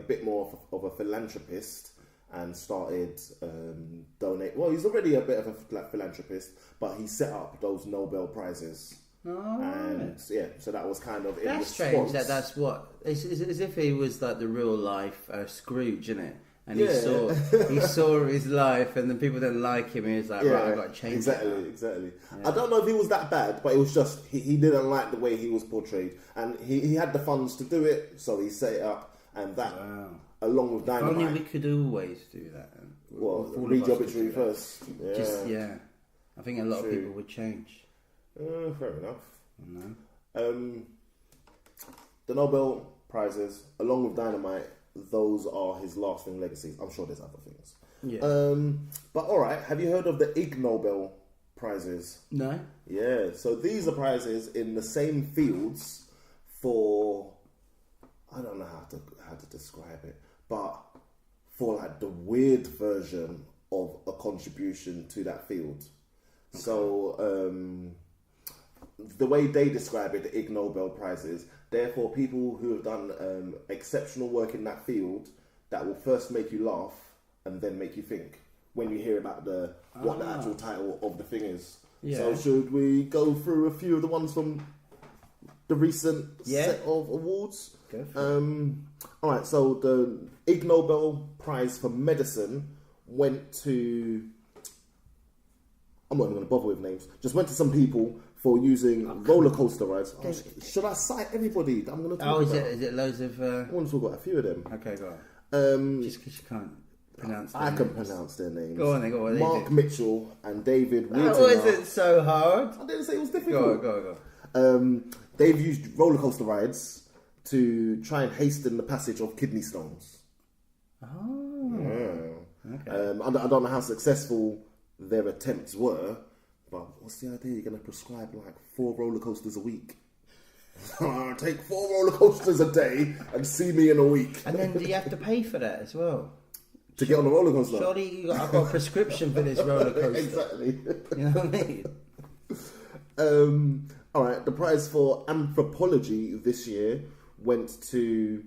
bit more of a philanthropist and started donate. Well, he's already a bit of a philanthropist, but he set up those Nobel prizes. Oh, and yeah, so that was kind of in that's response. strange. That's what it's as if he was like the real life Scrooge, isn't it? And Yeah. he saw his life, and then people didn't like him. He was like, right, I've got to change. Exactly. Yeah. I don't know if he was that bad, but it was just he didn't like the way he was portrayed, and he had the funds to do it, so he set it up, and that along with Dynamite. If only we could always do that. Well, read your obituary first. I think a lot of people would change. Fair enough. No. The Nobel Prizes, along with Dynamite, those are his lasting legacies. I'm sure there's other things. Yeah. But all right, have you heard of the Ignobel Prizes? No. Yeah. So these are prizes in the same fields for, I don't know how to describe it, but for like the weird version of a contribution to that field. Okay. So the way they describe it, the Ig Nobel Prizes, they're for people who have done exceptional work in that field that will first make you laugh and then make you think when you hear about what the actual title of the thing is. Yeah. So should we go through a few of the ones from the recent set of awards? Go for it. All right, so the Ig Nobel Prize for Medicine went to... I'm not even going to bother with names. Just went to some people for using roller coaster rides. Should I cite everybody that I'm going to talk about? Is it loads of... I want to talk about a few of them. Okay, go on. Just because you can't pronounce their names. I can pronounce their names. Go on. Mark Mitchell and David Whittinger. That wasn't so hard. I didn't say it was difficult. Go on. They've used roller coaster rides to try and hasten the passage of kidney stones. Oh. Yeah. Okay. I don't know how successful their attempts were, but what's the idea? You're going to prescribe like 4 roller coasters a week. Take 4 roller coasters a day and see me in a week. And then do you have to pay for that as well? To get on a roller coaster? Surely I've got a prescription for this roller coaster. Exactly. You know what I mean? All right, the prize for anthropology this year went to...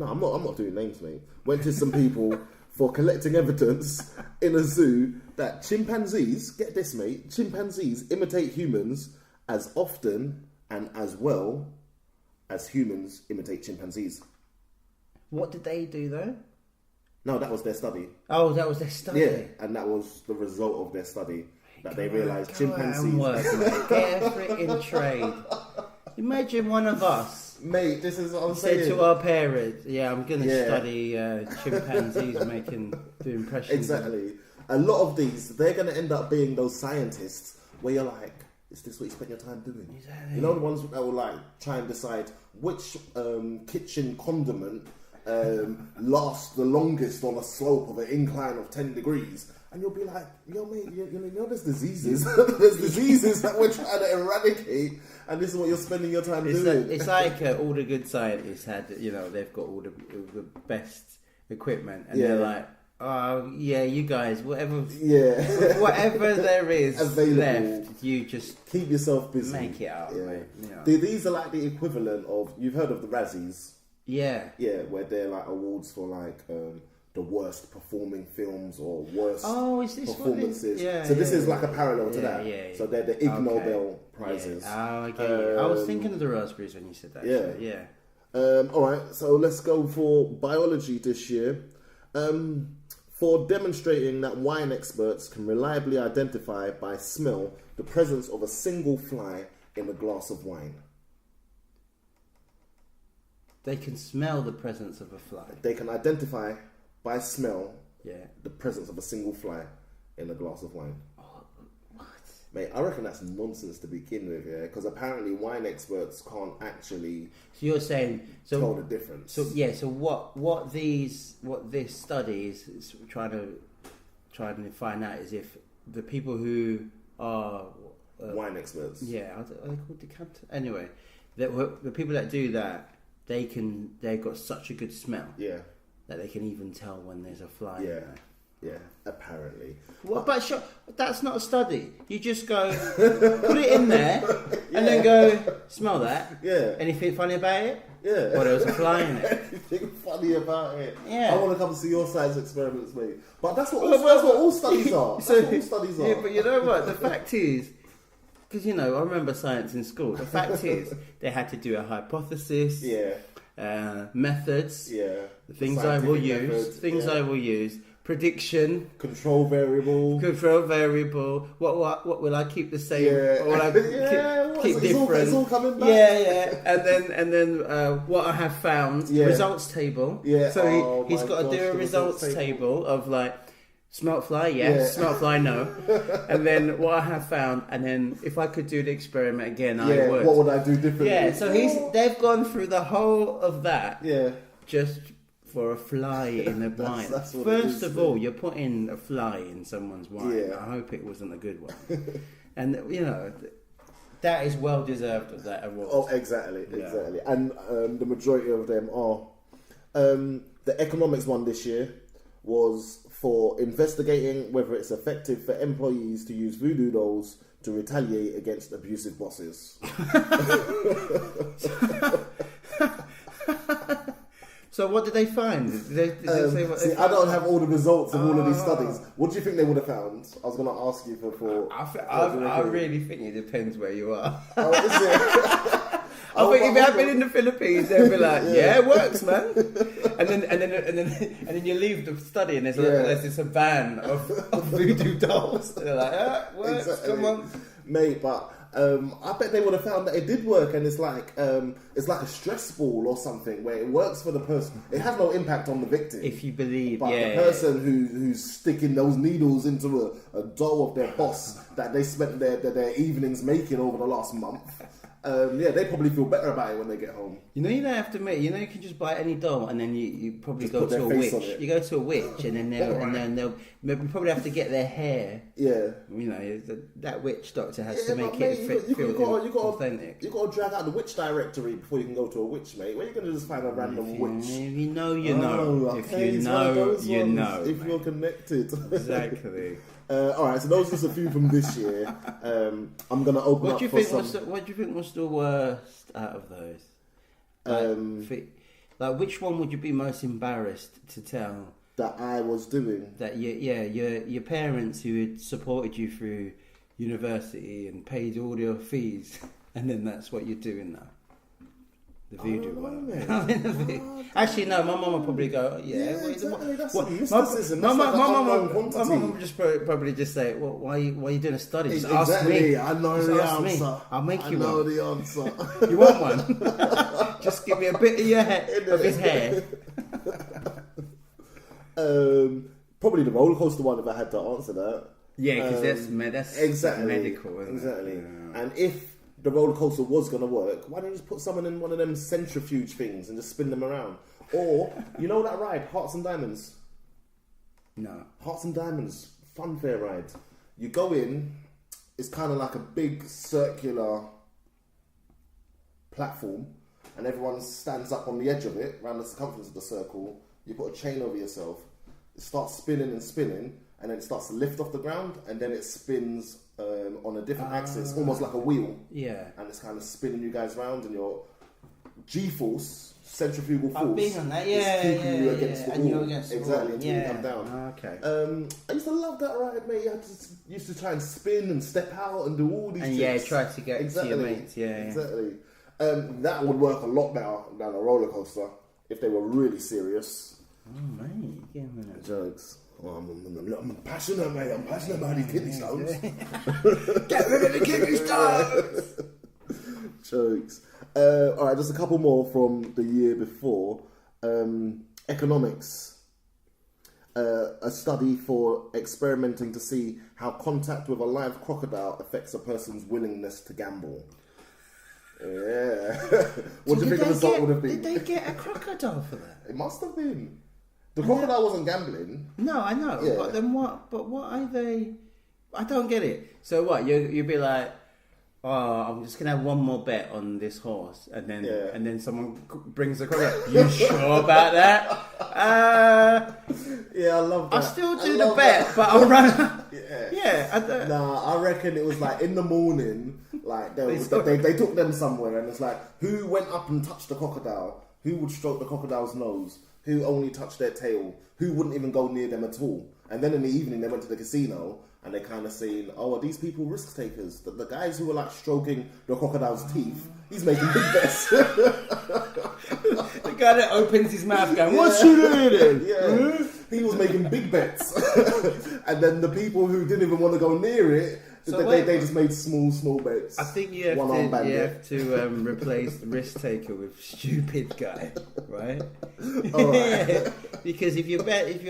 I'm not doing names, mate. Went to some people for collecting evidence in a zoo that chimpanzees, get this, mate, chimpanzees imitate humans as often and as well as humans imitate chimpanzees. What did they do though? No, that was their study. Oh, that was their study? Yeah, and that was the result of their study. That they realised chimpanzees... Get a freaking trade. Imagine one of us... Mate, this is what I'm saying. Said to our parents, I'm going to study chimpanzees do impressions. Exactly. A lot of these, they're going to end up being those scientists where you're like, is this what you spend your time doing? Exactly. You know, the ones that will like try and decide which kitchen condiment lasts the longest on a slope of an incline of 10 degrees. And you'll be like, yo, mate, you know there's diseases. There's diseases that we're trying to eradicate, and this is what you're spending your time doing. It's like all the good scientists had, they've got all the best equipment, and they're like, oh, yeah, you guys, whatever there is available, left, you just keep yourself busy. Make it up, mate. These are like the equivalent of, you've heard of the Razzies? Yeah. Yeah, where they're like awards for like... the worst performing films or worst performances. This is like a parallel to that. Yeah. So they're the Ig Nobel Prizes. I get you. I was thinking of the raspberries when you said that. Yeah. All right, so let's go for biology this year. For demonstrating that wine experts can reliably identify by smell the presence of a single fly in a glass of wine. They can smell the presence of a fly. They can identify by smell, yeah, the presence of a single fly in a glass of wine. Oh, what? Mate, I reckon that's nonsense to begin with, yeah? Because apparently wine experts can't actually... So you're saying... tell the difference. So what this study is trying to find out is if the people who are... wine experts. Yeah, are they called decanters? Anyway, the people that do that, they've got such a good smell. Yeah. That they can even tell when there's a fly in there. Yeah, apparently. Well, but that's not a study. You just go, put it in there, and then go, smell that. Yeah. Anything funny about it? Yeah. Or there was a fly in it. Anything funny about it? Yeah. I want to come and see your science experiments, mate. But that's what all studies are. That's what all studies are. Yeah, but you know what? The fact is, because, you know, I remember science in school. The fact is, they had to do a hypothesis. Yeah. Methods. Yeah. The things I will use. I will use. Prediction. Control variable. What will I keep the same? Yeah. What will I keep different? It's all coming back. Yeah. And then what I have found. Yeah. Results table. Yeah. So he's got to do a results table of like, smelt fly, yes. Smelt fly, no. And then what I have found, and then if I could do the experiment again, I would. What would I do differently? Yeah. So they've gone through the whole of that. Yeah. Just for a fly in a wine. First of all, you're putting a fly in someone's wine. Yeah. I hope it wasn't a good one. And, you know, that is well deserved of that award. Oh, exactly. And the majority of them are. The economics one this year was for investigating whether it's effective for employees to use voodoo dolls to retaliate against abusive bosses. So what did they find? Did they say what I don't have all the results of all of these studies. What do you think they would have found? I was going to ask you for I really think it depends where you are. Oh, is it? I think if you had been in the Philippines, they'd be like, "Yeah, it works, man." And then you leave the study, and there's this a van of voodoo dolls. They're like, "Ah, works, come on, mate." But I bet they would have found that it did work, and it's like a stress ball or something where it works for the person. It has no impact on the victim. If you believe, but the person who's sticking those needles into a doll of their boss that they spent their evenings making over the last month. They probably feel better about it when they get home. You know, you don't have to make. You know, you can just buy any doll, and then you probably go to a witch. You go to a witch, and then they'll probably have to get their hair. Yeah. You know, that witch doctor has to make it feel authentic. You got to drag out the witch directory before you can go to a witch, mate. Where are you going to just find a random witch? If you know, you know. Okay, if you know, you know. If you're connected. Exactly. All right, so those are just a few from this year. I'm going to open up for some... What do you think was the worst out of those? Like, which one would you be most embarrassed to tell? That I was doing? That, your parents who had supported you through university and paid all your fees, and then that's what you're doing now. The voodoo one. Actually, no. My mum would probably go, exactly. That's mysticism. My mum would just probably just say, "Well, why are you doing a study? Just ask me. I know the answer. I'll make you one. I know the answer. You want one? Just give me a bit of your hair, of his hair." Probably the roller coaster one if I had to answer that. Yeah, because that's exactly medical, isn't exactly. it? Yeah. And if the roller coaster was going to work, why don't you just put someone in one of them centrifuge things and just spin them around? Or, you know that ride, Hearts and Diamonds? No. Hearts and Diamonds, fun fair ride. You go in, it's kind of like a big circular platform, and everyone stands up on the edge of it, around the circumference of the circle. You put a chain over yourself, it starts spinning and spinning, and then it starts to lift off the ground, and then it spins on a different axis, almost like a wheel. Yeah. And it's kind of spinning you guys round, and your G-force, centrifugal force, I've been on that. is keeping you against the wall. And you're against the exactly, wall. until you come down. Okay. I used to love that ride, mate. Used to try and spin and step out and do all these things. And try to get to your mates. Yeah, exactly. That would work a lot better than a roller coaster if they were really serious. Oh, mate. Yeah, jokes. Oh, I'm passionate, mate. I'm passionate about these kidney stones. Get rid of the kidney stones. Jokes. All right, just a couple more from the year before. Economics. A study for experimenting to see how contact with a live crocodile affects a person's willingness to gamble. Yeah. What do you think the result would have been? Did they get a crocodile for that? It must have been. The crocodile wasn't gambling. No, I know. Yeah. But then what? But what are they? I don't get it. So what? You'd be like, oh, I'm just gonna have one more bet on this horse, and then someone brings a crocodile. You sure about that? Yeah, I love that. I still do the bet, but I'll run. Yeah. Nah, I reckon it was like in the morning, like they took them somewhere, and it's like, who went up and touched the crocodile? Who would stroke the crocodile's nose? Who only touched their tail? Who wouldn't even go near them at all? And then in the evening, they went to the casino, and they kind of saying, oh, are these people risk takers? The guys who were like stroking the crocodile's teeth, he's making big bets. The guy that opens his mouth going, what's she doing? Yeah. He was making big bets. And then the people who didn't even want to go near it, they just made small bets. I think you have to replace the risk taker with stupid guy, right? All right. Because if you're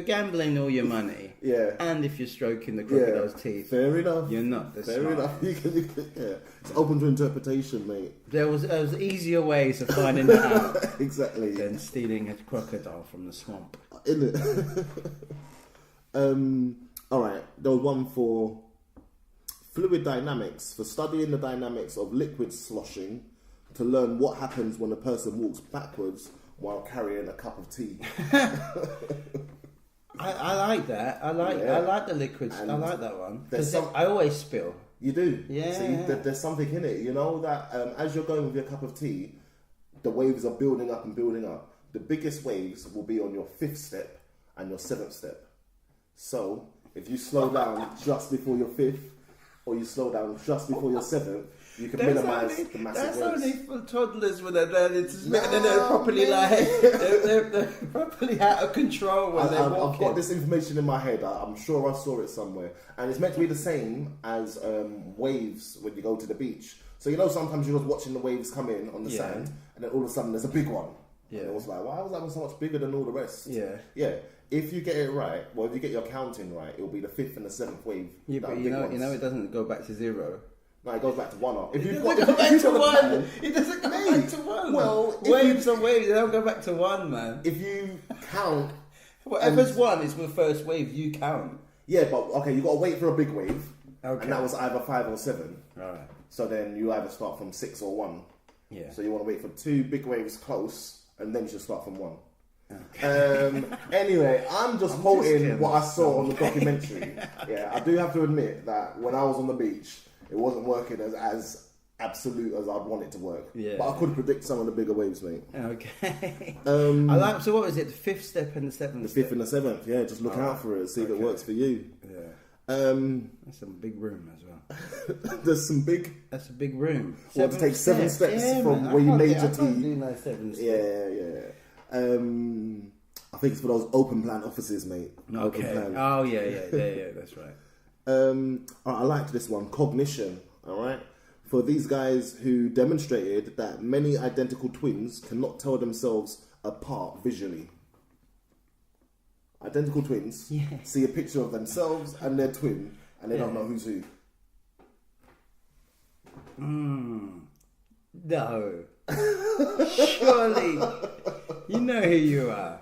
gambling all your money, and if you're stroking the crocodile's teeth, fair enough. You're not the fair smart. enough. You can, it's open to interpretation, mate. There was easier ways of finding it out. Exactly. Than stealing a crocodile from the swamp. Isn't it? All right. There was one for fluid dynamics, for studying the dynamics of liquid sloshing to learn what happens when a person walks backwards while carrying a cup of tea. I like that. I like the liquids. I like that one. Because I always spill. You do? Yeah. See, there's something in it. You know that as you're going with your cup of tea, the waves are building up and building up. The biggest waves will be on your 5th step and your 7th step. So, if you slow down just before your 5th, or you slow down just before your 7th, you can minimise the massive waves. That's only for toddlers when they're learning to spit, and then they're properly they're properly out of control when they're walking. I've got this information in my head. I'm sure I saw it somewhere, and it's meant to be the same as waves when you go to the beach. So sometimes you're just watching the waves come in on the sand, and then all of a sudden there's a big one. Yeah. And it was like, why was that one so much bigger than all the rest? Yeah. Yeah. If you get it right, if you get your counting right, it'll be the 5th and the 7th wave. Yeah, but you know it doesn't go back to 0. No, it goes back to 1. If it doesn't go back to 1. It doesn't go back to 1. Well, waves are waves. They don't go back to 1, man. If you count, whatever's 1 is the first wave you count. Yeah, but okay, you got to wait for a big wave, and that was either 5 or 7. Right. So then you either start from 6 or 1. Yeah. So you want to wait for 2 big waves close, and then you should start from 1. Okay. Anyway, I'm quoting what I saw on the documentary. Yeah, I do have to admit that when I was on the beach, it wasn't working as absolute as I'd want it to work. Yeah. But I could predict some of the bigger waves, mate. Okay. So what was it? The 5th step and the 7th step? The 5th and the 7th, yeah. Just look out for it, see if it works for you. Yeah. That's some big room as well. There's some big... That's a big room. To take 7 steps from where you made your tea. I can't do no 7 steps. Yeah. I think it's for those open plan offices, mate. Okay. Oh, yeah, that's right. I liked this one, cognition, all right? For these guys who demonstrated that many identical twins cannot tell themselves apart visually. Identical twins see a picture of themselves and their twin, and they don't know who's who. No. Surely. You know who you are.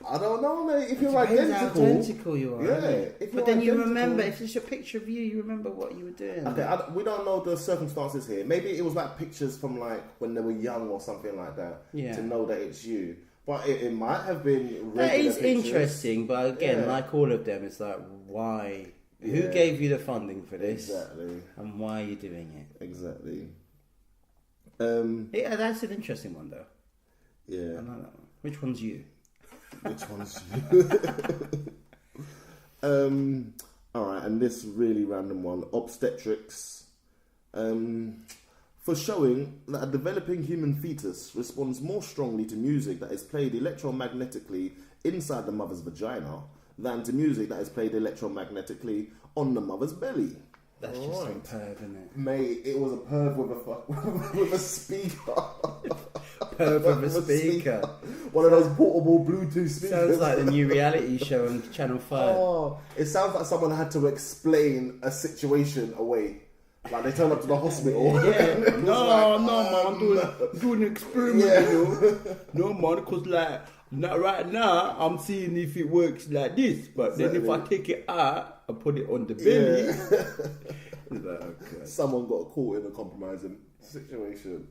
I don't know, mate. If you're identical. How identical you are. Yeah. But then you remember, if it's a picture of you, you remember what you were doing. Okay, we don't know the circumstances here. Maybe it was like pictures from like when they were young or something like that. Yeah. To know that it's you. But it might have been regular That is pictures. Interesting, but again, like all of them, it's like, why? Who gave you the funding for this? Exactly. And why are you doing it? Exactly. Yeah, that's an interesting one, though. Yeah. I like that one. Which one's you? Which one's you? Alright, and this really random one, obstetrics. For showing that a developing human fetus responds more strongly to music that is played electromagnetically inside the mother's vagina than to music that is played electromagnetically on the mother's belly. That's just some perv, isn't it? Mate, it was a perv with a speaker. Perv with a speaker. One of those portable Bluetooth speakers. Sounds like the new reality show on Channel 5. Oh, it sounds like someone had to explain a situation away. Like they turn up to the hospital. Yeah. No, man, I'm doing an experiment, you know. No, man, because like, right now, I'm seeing if it works like this. But then if I take it out and put it on the belly, someone got caught in a compromising situation.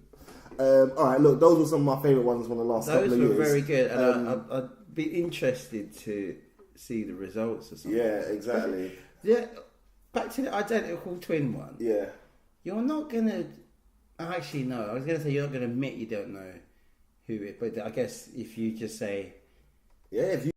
Alright, look, those were some of my favourite ones from the last couple of years. Those were very good. And I'd be interested to see the results or something. Yeah, exactly. Yeah, back to the identical twin one. Yeah. You're not going to... Actually, no. I was going to say you're not going to admit you don't know who it... But I guess if you just say... Yeah, if you